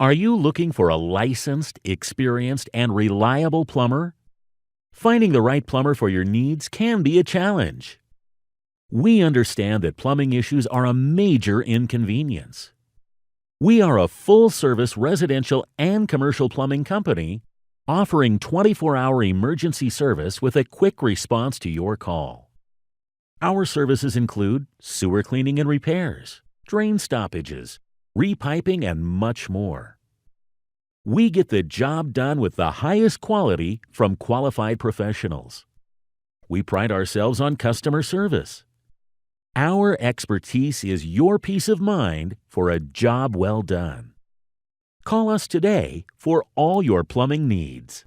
Are you looking for a licensed, experienced, and reliable plumber? Finding the right plumber for your needs can be a challenge. We understand that plumbing issues are a major inconvenience. We are a full-service residential and commercial plumbing company offering 24-hour emergency service with a quick response to your call. Our services include sewer cleaning and repairs, drain stoppages, repiping, and much more. We get the job done with the highest quality from qualified professionals. We pride ourselves on customer service. Our expertise is your peace of mind for a job well done. Call us today for all your plumbing needs.